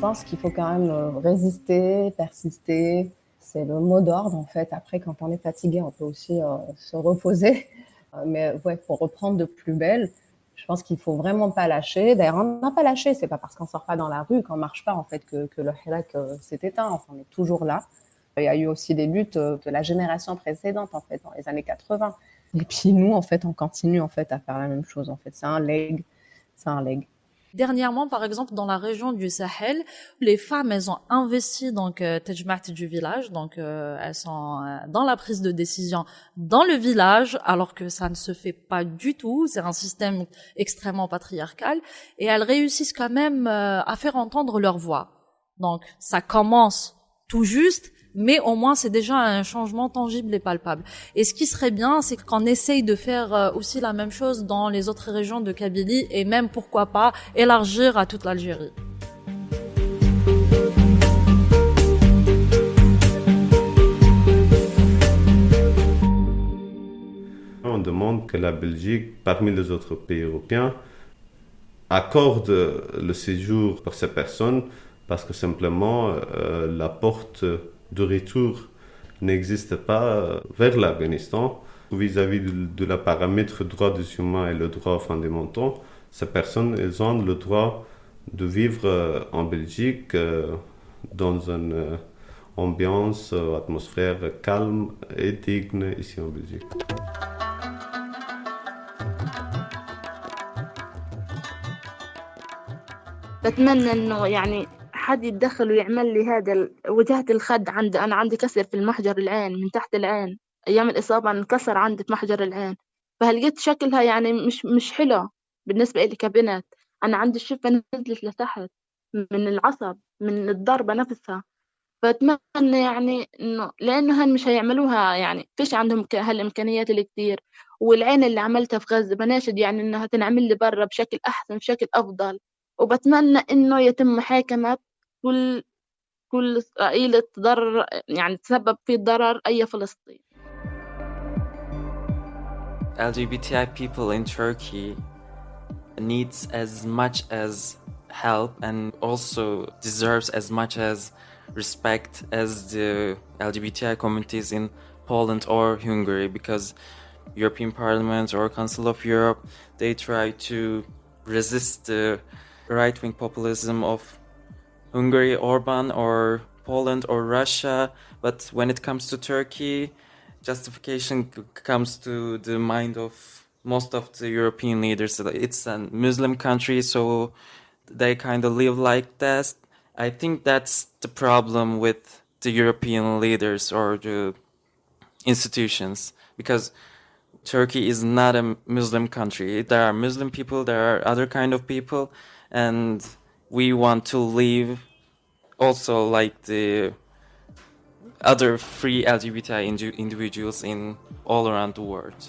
pense qu'il faut quand même résister, persister. C'est le mot d'ordre en fait. Après, quand on est fatigué, on peut aussi se reposer. Mais ouais, pour reprendre de plus belle, je pense qu'il faut vraiment pas lâcher. D'ailleurs, on n'a pas lâché. C'est pas parce qu'on sort pas dans la rue, qu'on marche pas en fait que le hirak s'est éteint. Enfin, on est toujours là. Il y a eu aussi des luttes de la génération précédente en fait, dans les années 80. Et puis nous, en fait, on continue en fait à faire la même chose. En fait, c'est un leg. Dernièrement, par exemple, dans la région du Sahel, les femmes, elles ont investi donc Tejmaat du village, donc elles sont dans la prise de décision dans le village, alors que ça ne se fait pas du tout. C'est un système extrêmement patriarcal, et elles réussissent quand même à faire entendre leur voix. Donc, ça commence tout juste, mais au moins c'est déjà un changement tangible et palpable. Et ce qui serait bien, c'est qu'on essaye de faire aussi la même chose dans les autres régions de Kabylie, et même, pourquoi pas, élargir à toute l'Algérie. On demande que la Belgique, parmi les autres pays européens, accorde le séjour pour ces personnes parce que simplement la porte de retour n'existe pas vers l'Afghanistan. Vis-à-vis de la paramètre droits des humains et le droit fondamental, ces personnes, elles ont le droit de vivre en Belgique dans une ambiance, atmosphère calme et digne ici en Belgique. بتمنى انه يعني حد يتدخل ويعمل لي هذا وجهة الخد. انا عندي كسر في المحجر العين من تحت العين. ايام الاصابة انكسر عندي في محجر العين، فهلقيت شكلها يعني مش حلو بالنسبة لي كبنت. انا عندي الشفة نزلت لتحت من العصب من الضربة نفسها. فأتمنى يعني إنه لأنه هن مش هيعملوها، يعني فيش عندهم هالإمكانيات الكتير. والعين اللي عملتها في غزة بناشد يعني إنها تنعمل لي برا بشكل أحسن بشكل أفضل. وبتمنى إنه يتم محاكمة كل إسرائيل تضرر، يعني تسبب في ضرر أي فلسطيني. LGBTI people in Turkey needs as much as help and also deserves as much as respect as the LGBTI communities in Poland or Hungary, because European Parliament or Council of Europe, they try to resist the right-wing populism of Hungary, Orban, or Poland or Russia. But when it comes to Turkey, justification comes to the mind of most of the European leaders. It's a Muslim country, so they kind of live like that. I think that's the problem with the European leaders or the institutions, because Turkey is not a Muslim country. There are Muslim people, there are other kind of people, and we want to live also like the other free LGBTI individuals in all around the world.